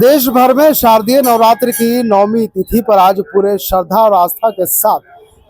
देश भर में शारदीय नवरात्र की नौमी तिथि पर आज पूरे श्रद्धा और आस्था के साथ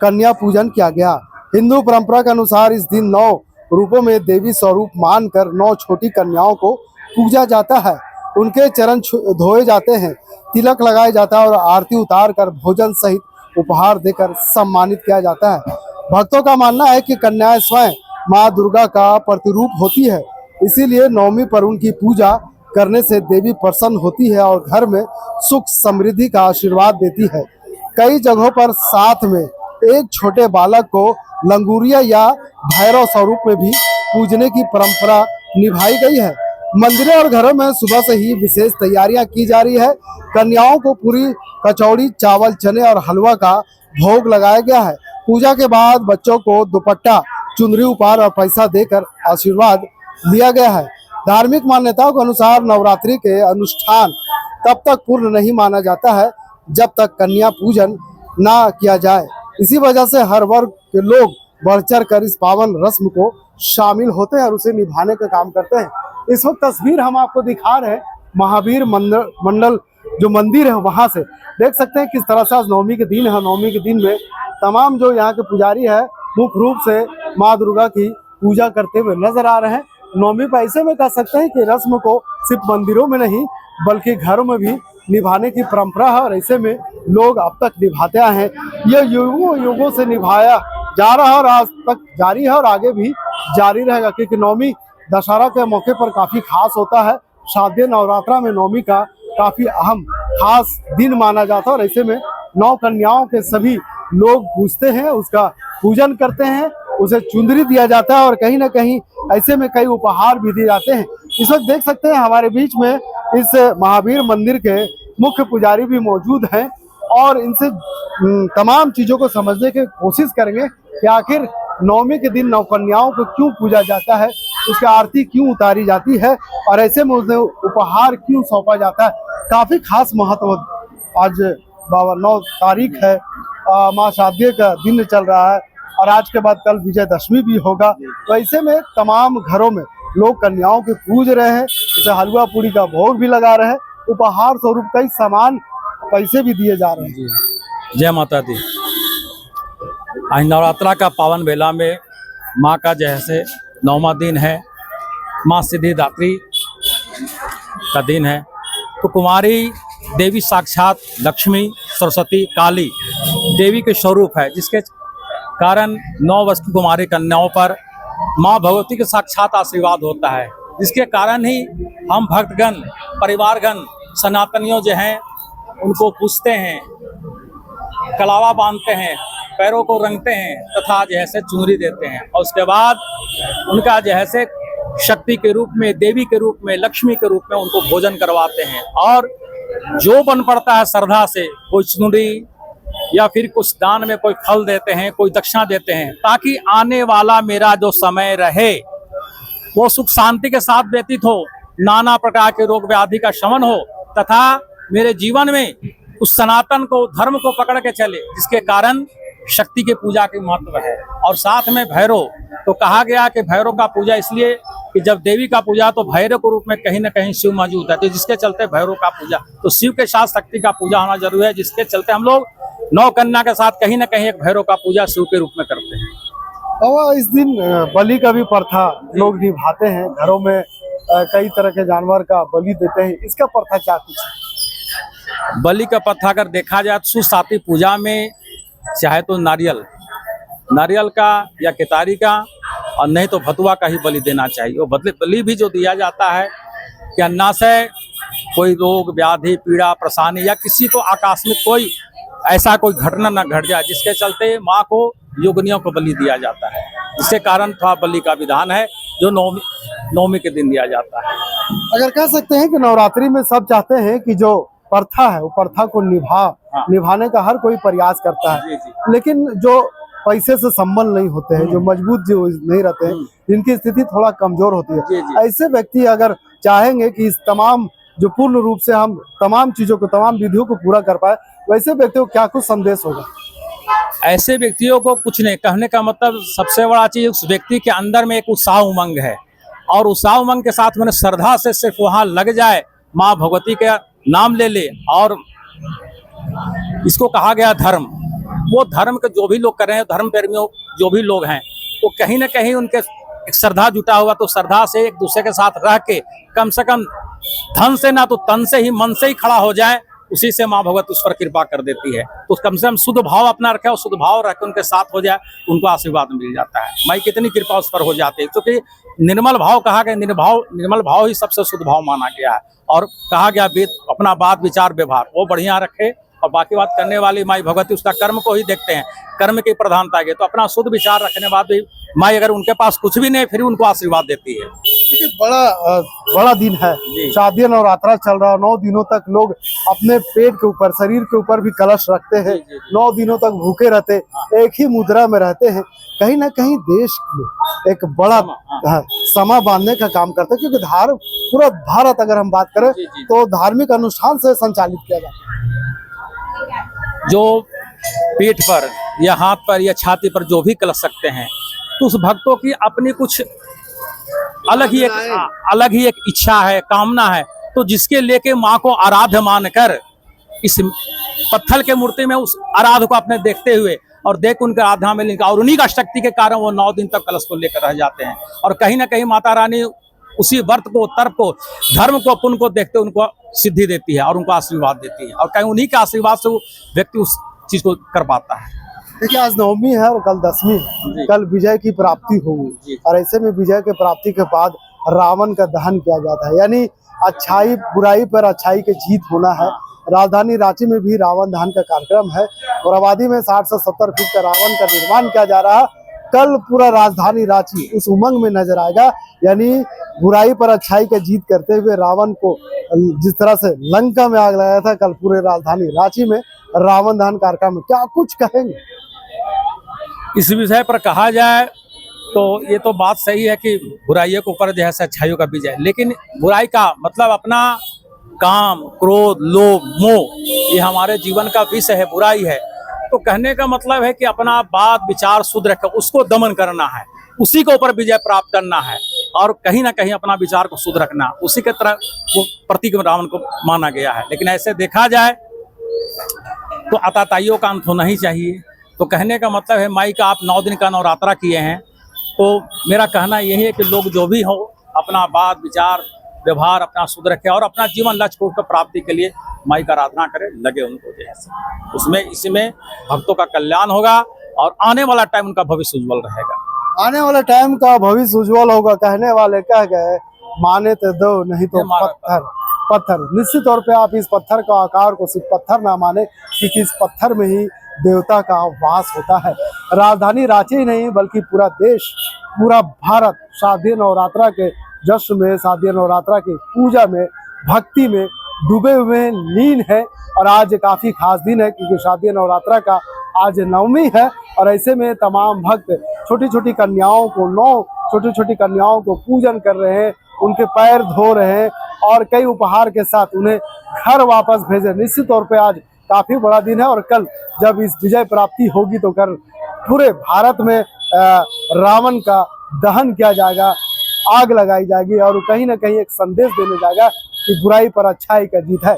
कन्या पूजन किया गया। हिंदू परंपरा के अनुसार इस दिन 9 रूपों में देवी स्वरूप मानकर 9 छोटी कन्याओं को पूजा जाता है। उनके चरण धोए जाते हैं, तिलक लगाया जाता है और आरती उतार कर भोजन सहित उपहार देकर सम्मानित किया जाता है। भक्तों का मानना है कि कन्याएं स्वयं माँ दुर्गा का प्रतिरूप होती है, इसीलिए नवमी पर उनकी पूजा करने से देवी प्रसन्न होती है और घर में सुख समृद्धि का आशीर्वाद देती है। कई जगहों पर साथ में एक छोटे बालक को लंगूरिया या भैरव स्वरूप में भी पूजने की परंपरा निभाई गई है। मंदिरों और घरों में सुबह से ही विशेष तैयारियां की जा रही है। कन्याओं को पूरी कचौड़ी, चावल, चने और हलवा का भोग लगाया गया है। पूजा के बाद बच्चों को दुपट्टा, चुनरी, उपहार और पैसा देकर आशीर्वाद दिया गया है। धार्मिक मान्यताओं के अनुसार नवरात्रि के अनुष्ठान तब तक पूर्ण नहीं माना जाता है जब तक कन्या पूजन ना किया जाए। इसी वजह से हर वर्ग के लोग बढ़ चढ़ कर इस पावन रस्म को शामिल होते हैं और उसे निभाने का काम करते हैं। इस वक्त तस्वीर हम आपको दिखा रहे हैं महावीर मंडल जो मंदिर है वहां से। देख सकते हैं किस तरह से आज नवमी के दिन है। नवमी के दिन में तमाम जो यहाँ के पुजारी है मुख्य रूप से माँ दुर्गा की पूजा करते हुए नजर आ रहे हैं। नवमी पर ऐसे में कह सकते हैं कि रस्म को सिर्फ मंदिरों में नहीं बल्कि घरों में भी निभाने की परंपरा है और ऐसे में लोग अब तक निभाते आए हैं। ये युगों से निभाया जा रहा है और आज तक जारी है और आगे भी जारी रहेगा, क्योंकि नवमी दशहरा के मौके पर काफी खास होता है। शारदीय नवरात्रा में नवमी का काफी अहम खास दिन माना जाता है और ऐसे में 9 कन्याओं के सभी लोग पूजते हैं, उसका पूजन करते हैं, उसे चुंदरी दिया जाता है और कहीं ना कहीं ऐसे में कई उपहार भी दिए जाते हैं। इस वक्त देख सकते हैं हमारे बीच में इस महावीर मंदिर के मुख्य पुजारी भी मौजूद हैं और इनसे तमाम चीजों को समझने की कोशिश करेंगे कि आखिर नवमी के दिन नवकन्याओं को क्यों पूजा जाता है, उसकी आरती क्यों उतारी जाती है और ऐसे में उन्हें उपहार क्यों सौंपा जाता है। काफी खास महत्व आज 9 तारीख है, माँ शारदीय का दिन चल रहा है और आज के बाद कल विजयदशमी भी होगा। तो ऐसे में तमाम घरों में लोग कन्याओं को पूज रहे हैं, जैसे हलवा पूरी का भोग भी लगा रहे हैं, उपहार स्वरूप कई सामान, पैसे भी दिए जा रहे हैं। जय माता दी। आज नवरात्रा का पावन बेला में माँ का जैसे 9वां दिन है, माँ सिद्धिदात्री का दिन है, तो कुमारी देवी साक्षात लक्ष्मी, सरस्वती, काली देवी के स्वरूप है, जिसके कारण 9 वर्ष की कुमारी कन्याओं पर माँ भगवती के साक्षात आशीर्वाद होता है, जिसके कारण ही हम भक्तगण, परिवारगण, सनातनियों जो हैं उनको पूजते हैं, कलावा बांधते हैं, पैरों को रंगते हैं तथा जैसे चुनरी देते हैं और उसके बाद उनका जैसे शक्ति के रूप में, देवी के रूप में, लक्ष्मी के रूप में उनको भोजन करवाते हैं और जो बन पड़ता है श्रद्धा से कोई चुनरी या फिर कुछ दान में कोई फल देते हैं, कोई दक्षिणा देते हैं, ताकि आने वाला मेरा जो समय रहे वो सुख शांति के साथ व्यतीत हो, नाना प्रकार के रोग व्याधि का शमन हो तथा मेरे जीवन में उस सनातन को, धर्म को पकड़ के चले, जिसके कारण शक्ति के पूजा की महत्व है। और साथ में भैरव, तो कहा गया कि भैरव का पूजा इसलिए कि जब देवी का पूजा तो भैरव के रूप में कहीं ना कहीं शिव मौजूद है, तो जिसके चलते भैरव का पूजा, तो शिव के साथ शक्ति का पूजा होना जरूरी है, जिसके चलते हम लोग 9 कन्या के साथ कहीं ना कहीं एक भैरव का पूजा शिव के रूप में करते हैं। और इस दिन बलि का भी प्रथा लोग निभाते हैं, घरों में कई तरह के जानवर का बलि देते हैं, इसका प्रथा क्या कुछ है? बलि का प्रथा अगर देखा जाए तो सुसाती पूजा में चाहे तो नारियल का या केतारी का और नहीं तो भतुआ का ही बलि देना चाहिए। वो बलि भी जो दिया जाता है कि अन्ना से कोई रोग व्याधि, पीड़ा, परेशानी या किसी को आकस्मिक कोई ऐसा कोई घटना न घट जाए, जिसके चलते माँ को, योगिनियों को बलि दिया जाता है, जिसके कारण थोड़ा बलि का विधान है जो नवमी के दिन दिया जाता है। अगर कह सकते हैं कि नवरात्रि में सब चाहते हैं कि जो प्रथा है वो प्रथा को निभाने का हर कोई प्रयास करता है, लेकिन जो पैसे से संबंध नहीं होते हैं, जो मजबूत जो नहीं रहते हैं, जिनकी स्थिति थोड़ा कमजोर होती है, ऐसे व्यक्ति अगर चाहेंगे कि इस तमाम जो पूर्ण रूप से हम तमाम चीजों को, तमाम विधियों को पूरा कर पाए, वैसे व्यक्तियों को क्या कुछ संदेश होगा? ऐसे व्यक्तियों को कुछ नहीं कहने का मतलब, सबसे बड़ा चीज उस व्यक्ति के अंदर में एक उत्साह उमंग है और उत्साह उमंग के साथ मैंने श्रद्धा से सिर्फ वहां लग जाए, माँ भगवती के नाम ले ले। और इसको कहा गया धर्म, वो धर्म के जो भी लोग कर रहे हैं, धर्म प्रेमियों जो भी लोग हैं, वो कहीं ना कहीं उनके एक श्रद्धा जुटा हुआ, तो श्रद्धा से एक दूसरे के साथ रह के कम से कम धन से ना तो तन से ही, मन से ही खड़ा हो जाए, उसी से माँ भगवती उस पर कृपा कर देती है। तो कम से कम शुद्ध भाव अपना रखे और शुद्ध भाव रख के उनके साथ हो जाए, उनको आशीर्वाद मिल जाता है। माई कितनी कृपा उस पर हो जाती है, क्योंकि निर्मल भाव कहा गया, निर्मल भाव ही सबसे शुद्ध भाव माना गया है। और कहा गया अपना बात विचार व्यवहार वो बढ़िया रखे, और बाकी बात करने वाली माई भगवती उसका कर्म को ही देखते हैं, कर्म की प्रधानता है। तो अपना शुद्ध विचार रखने बाद भी माई अगर उनके पास कुछ भी नहीं, फिर उनको आशीर्वाद देती है। देखिए बड़ा दिन है, शादी नवरात्रा चल रहा है। 9 दिनों तक लोग अपने पेट के ऊपर, शरीर के ऊपर भी कलश रखते हैं। 9 दिनों तक भूखे रहते, एक ही मुद्रा में रहते हैं। कहीं ना कहीं देश में एक बड़ा समा बांधने का काम करते हैं, क्योंकि पूरा भारत अगर हम बात करें तो धार्मिक अनुष्ठान से संचालित किया जाता है। जो पीठ पर या हाथ पर या छाती पर जो भी कलश सकते हैं, तो उस भक्तों की अपनी कुछ अलग ही एक इच्छा है, कामना है, तो जिसके लेके माँ को आराध्य मानकर इस पत्थर के मूर्ति में उस आराध्य को अपने देखते हुए और देख उनके आराधना में लिखा, और उन्हीं का शक्ति के कारण वो 9 दिन तक कलश को लेकर रह जाते हैं। और कहीं ना कहीं माता रानी उसी व्रत को, तर्प को, धर्म को, पुण्य को देखते उनको सिद्धि देती है और उनको आशीर्वाद देती है, और कहीं उन्हीं के आशीर्वाद से वो व्यक्ति उस चीज को कर पाता है। देखिए आज नवमी है और कल दशमी है, कल विजय की प्राप्ति होगी, और ऐसे में विजय के प्राप्ति के बाद रावण का दहन किया जाता है, यानी अच्छाई बुराई पर अच्छाई की जीत होना है। राजधानी रांची में भी रावण दहन का कार्यक्रम है, और आबादी में 60 से 70 फीट का रावण का निर्माण किया जा रहा है। कल पूरा राजधानी रांची उस उमंग में नजर आएगा, यानी बुराई पर अच्छाई का जीत करते हुए रावण को जिस तरह से लंका में आग लगाया था, कल पूरे राजधानी रांची में रावण दहन कार्यक्रम में क्या कुछ कहेंगे इस विषय पर? कहा जाए तो ये तो बात सही है कि बुराइयों के ऊपर जो है अच्छाइयों का विजय, लेकिन बुराई का मतलब अपना काम, क्रोध, लोभ, मोह, ये हमारे जीवन का विषय है, बुराई है। तो कहने का मतलब है कि अपना बात विचार शुद्ध रखकर उसको दमन करना है, उसी के ऊपर विजय प्राप्त करना है, और कहीं ना कहीं अपना विचार को शुद्ध रखना, उसी के तरह वो प्रतीक रावण को माना गया है। लेकिन ऐसे देखा जाए तो आताताइयों का अंत होना ही चाहिए। तो कहने का मतलब है माई का आप 9 दिन का नवरात्रा किए हैं, तो मेरा कहना यही है कि लोग जो भी हो अपना बात विचार व्यवहार अपना शुद्ध रखे और अपना जीवन लक्ष्य को प्राप्ति के लिए माई का आराधना करें, लगे उनको जैसे उसमें इसमें भक्तों का कल्याण होगा और आने वाला टाइम उनका भविष्य उज्जवल रहेगा। आने वाले टाइम का भविष्य उज्जवल होगा। कहने वाले कह गए, माने तो दो नहीं तो पत्थर। निश्चित तौर पे आप इस पत्थर का आकार को सिर्फ पत्थर ना माने, क्योंकि इस पत्थर में ही देवता का वास होता है। राजधानी रांची नहीं बल्कि पूरा देश, पूरा भारत शारदीय नवरात्रा के जश्न में, शारदीय नवरात्रा की पूजा में, भक्ति में डूबे हुए लीन है। और आज काफी खास दिन है क्योंकि शारदीय नवरात्रा का आज नवमी है, और ऐसे में तमाम भक्त छोटी छोटी कन्याओं को, 9 छोटी छोटी कन्याओं को पूजन कर रहे हैं, उनके पैर धो रहे हैं और कई उपहार के साथ उन्हें घर वापस भेजे। निश्चित तौर पे आज काफी बड़ा दिन है, और कल जब इस विजय प्राप्ति होगी तो कल पूरे भारत में रावण का दहन किया जाएगा, आग लगाई जाएगी, और कहीं ना कहीं एक संदेश देने जाएगा कि बुराई पर अच्छाई का जीत है।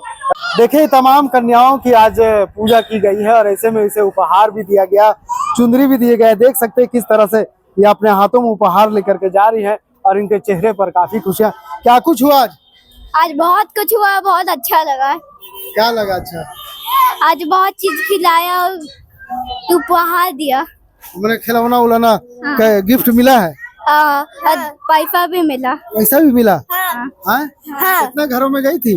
देखिए तमाम कन्याओं की आज पूजा की गई है, और ऐसे में इसे उपहार भी दिया गया, चुंदरी भी दिए गए। देख सकते हैं किस तरह से ये अपने हाथों में उपहार लेकर के जा रही है, और इनके चेहरे पर काफी खुशियां। क्या कुछ हुआ आज? आज बहुत कुछ हुआ, बहुत अच्छा लगा। क्या लगा? अच्छा, आज बहुत चीज खिलाया और उपहार दिया। मैंने खिलौना उलाना गिफ्ट मिला है, और पैसा भी मिला। पैसा भी मिला? हाँ। हाँ? कितना घरों में गई थी?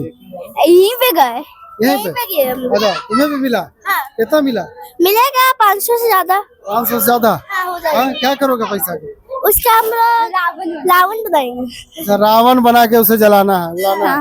यहीं पे गए, यहीं पे गए हम लोग। अच्छा, तुम्हें भी मिला? हाँ। कितना मिला? मिलेगा 500 से ज्यादा। 500 से ज्यादा? हो जाएगा। हाँ, क्या करोगे पैसा के? उसका हम रावण बनाएंगे। अच्छा, रावण बना के उसे जलाना है, उड़ाना है।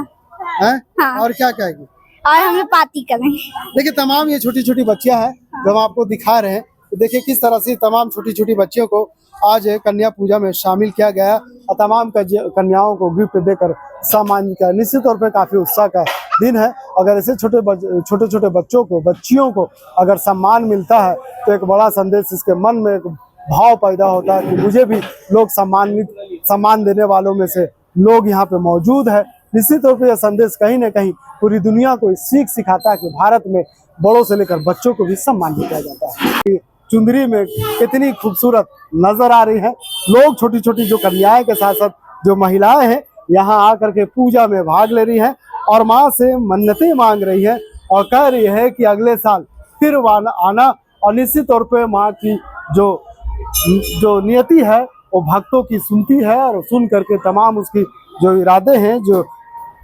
हैं? हाँ। और क्या कहेगी? और हमें पार्टी करेंगे। देखिए तमाम ये छोटी छोटी बच्चियां हैं जो हम आपको दिखा रहे हैं। तो देखिए किस तरह से तमाम छोटी छोटी बच्चियों को आज कन्या पूजा में शामिल किया गया और तमाम कन्याओं को गिफ्ट देकर सम्मानित किया। निश्चित तौर पे काफी उत्साह का दिन है। अगर ऐसे छोटे छोटे बच्चों को, बच्चियों को अगर सम्मान मिलता है तो एक बड़ा संदेश इसके मन में एक भाव पैदा होता है कि मुझे भी लोग सम्मान देने वालों में से लोग यहाँ पे मौजूद है। निश्चित तौर पर यह संदेश कहीं ना कहीं पूरी दुनिया को सीख सिखाता है कि भारत में बड़ों से लेकर बच्चों को भी सम्मान दिया जाता है। चुंदरी में कितनी खूबसूरत नजर आ रही है। लोग छोटी छोटी जो कन्याएं के साथ साथ जो महिलाएं हैं यहाँ आकर के पूजा में भाग ले रही हैं और माँ से मन्नतें मांग रही है और कह रही है कि अगले साल फिर आना। और निश्चित तौर पे माँ की जो नियति है वो भक्तों की सुनती है और सुन करके तमाम उसकी जो इरादे हैं जो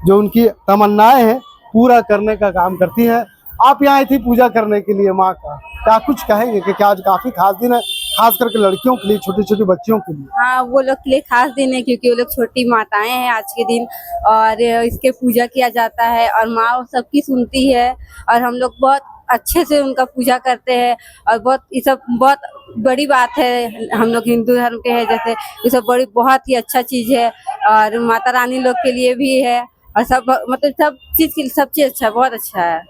उनकी तमन्नाएं हैं पूरा करने का काम करती है। आप यहाँ आई थी पूजा करने के लिए माँ का, क्या कुछ कहेंगे कि क्या आज काफी खास दिन है, खास करके लड़कियों के लिए, छोटी छोटी बच्चियों के लिए? हाँ, वो लोग के लिए खास दिन है क्योंकि वो लोग छोटी माताएं हैं आज के दिन और इसके पूजा किया जाता है और माँ सबकी सुनती है और हम लोग बहुत अच्छे से उनका पूजा करते हैं और बहुत ये सब बहुत बड़ी बात है। हम लोग हिंदू धर्म के हैं, जैसे ये सब बड़ी बहुत ही अच्छा चीज है और माता रानी लोग के लिए भी है और सब मतलब सब चीज अच्छा है, बहुत अच्छा है।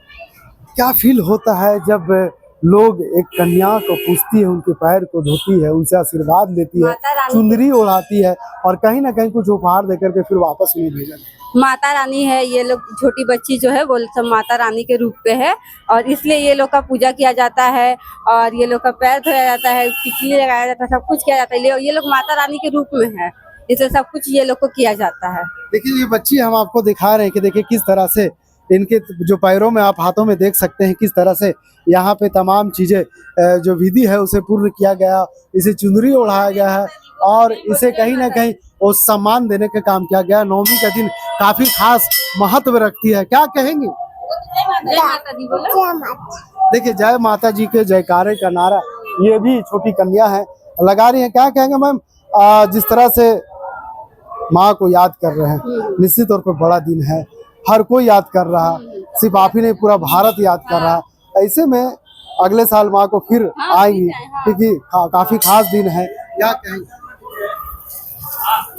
क्या फील होता है जब लोग एक कन्या को पूछती है, उनके पैर को धोती है, उनसे आशीर्वाद लेती है, चुंदरी ओढ़ाती है और कहीं ना कहीं कुछ उपहार देकर के फिर वापस उन्हें भेजा जाता है? माता रानी है, ये लोग छोटी बच्ची जो है वो सब माता रानी के रूप पे है और इसलिए ये लोग का पूजा किया जाता है और ये लोग का पैर धोया जाता है, टिकली लगाया जाता है, सब कुछ किया जाता है। ये लोग माता रानी के रूप में है, इसलिए सब कुछ ये लोग को किया जाता है। देखिए ये बच्ची हम आपको दिखा रहे हैं कि देखिए किस तरह से इनके जो पैरों में आप हाथों में देख सकते हैं किस तरह से यहाँ पे तमाम चीजें जो विधि है उसे पूर्ण किया गया, इसे चुनरी ओढ़ाया गया है और इसे कहीं ना कहीं वो सम्मान देने का काम किया गया। नवमी का दिन काफी खास महत्व रखती है, क्या कहेंगे? देखिए जय माता जी के जयकारे का नारा ये भी छोटी कन्या है लगा रही है, क्या कहेंगे मैम? जिस तरह से माँ को याद कर रहे हैं, निश्चित तौर पर बड़ा दिन है, हर कोई याद कर रहा, सिर्फ आप ही नहीं पूरा भारत याद कर रहा। ऐसे में अगले साल माँ को फिर आएंगी क्योंकि काफी खास दिन है, क्या कहेंगे?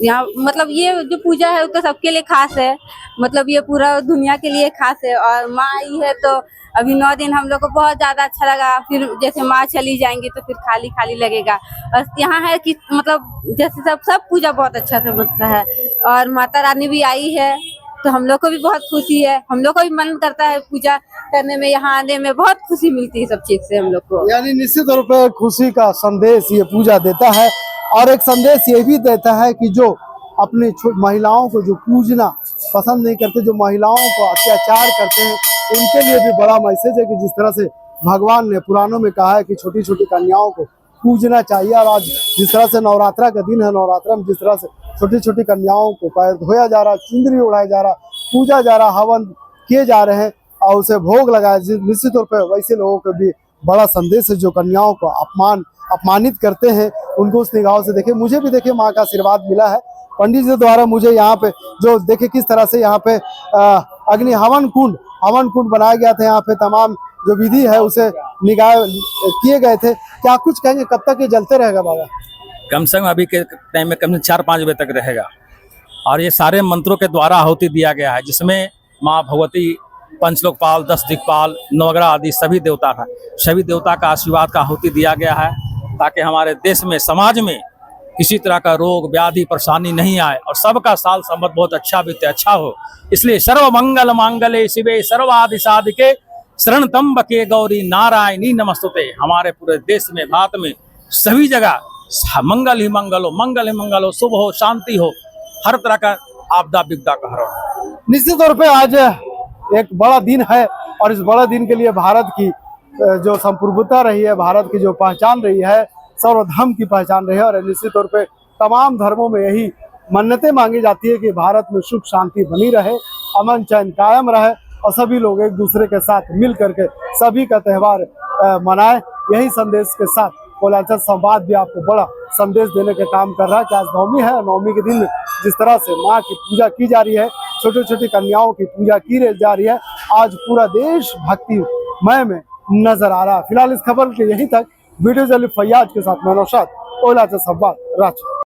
यहाँ मतलब ये जो पूजा है वो तो सबके लिए खास है, मतलब ये पूरा दुनिया के लिए खास है और माँ आई है तो अभी 9 दिन हम लोग को बहुत ज्यादा अच्छा लगा। फिर जैसे माँ चली जाएंगी तो फिर खाली खाली लगेगा और यहाँ है कि मतलब जैसे सब पूजा बहुत अच्छा से बनता है और माता रानी भी आई है तो हम लोग को भी बहुत खुशी है। हम लोग को भी मन करता है पूजा करने में, यहाँ आने में बहुत खुशी मिलती है सब चीज से हम लोग को। यानी निश्चित तौर पर खुशी का संदेश ये पूजा देता है और एक संदेश ये भी देता है कि जो अपनी महिलाओं को जो पूजना पसंद नहीं करते, जो महिलाओं को अत्याचार करते हैं, उनके लिए भी बड़ा मैसेज है कि जिस तरह से भगवान ने पुराणों में कहा है कि छोटी छोटी कन्याओं को पूजना चाहिए। और आज जिस तरह से नवरात्रा का दिन है, नवरात्रा में जिस तरह से छोटी छोटी कन्याओं को पैर धोया जा रहा, चुंदरी उड़ाया जा रहा, पूजा जा रहा, हवन किए जा रहे हैं और उसे भोग लगाया, निश्चित तौर पर वैसे लोगों को भी बड़ा संदेश है जो कन्याओं को अपमानित करते हैं उनको उस निगाहों से देखे। मुझे भी देखिए माँ का आशीर्वाद मिला है पंडित जी द्वारा, मुझे यहाँ पे जो देखे किस तरह से यहाँ पे अग्नि हवन कुंड बनाया गया था, यहाँ पे तमाम जो विधि है उसे निगाह किए गए थे। क्या कुछ कहेंगे, कब तक ये जलते रहेगा बाबा? कम से कम अभी के टाइम में कम से 4-5 बजे तक रहेगा और ये सारे मंत्रों के द्वारा आहुति दिया गया है जिसमें माँ भगवती, पंचलोकपाल, 10 दिक्पाल, नवग्रह आदि सभी देवता का आशीर्वाद का आहुति दिया गया है ताकि हमारे देश में, समाज में किसी तरह का रोग व्याधि परेशानी नहीं आए और सबका साल संवत बहुत अच्छा बीते, अच्छा हो। इसलिए सर्व मंगल मांगल्ये शिवे सर्वादि साधिके शरणत्र्यंबके गौरी नारायणी नमस्तुते। हमारे पूरे देश में, भारत में सभी जगह मंगल ही मंगल हो, शुभ हो, शांति हो, हर तरह का आपदा विपदा का हर। निश्चित तौर पे आज एक बड़ा दिन है और इस बड़े दिन के लिए भारत की जो संप्रभुता रही है, भारत की जो पहचान रही है, सर्वधर्म की पहचान रही है और निश्चित तौर पे तमाम धर्मों में यही मन्नतें मांगी जाती है कि भारत में सुख शांति बनी रहे, अमन चैन कायम रहे और सभी लोग एक दूसरे के साथ मिल करके सभी का त्यौहार मनाए। यही संदेश के साथ कोलांचल संवाद भी आपको बड़ा संदेश देने का काम कर रहा है कि आज नवमी है, नवमी के दिन में जिस तरह से माँ की पूजा की जा रही है, छोटी छोटी कन्याओं की पूजा की जा रही है, आज पूरा देश भक्तिमय में नजर आ रहा है। फिलहाल इस खबर के यहीं तक। वीडियो जर्नलिस्ट फैयाज के साथ मैं नौशाद, कोलांचल संवाद, रांची।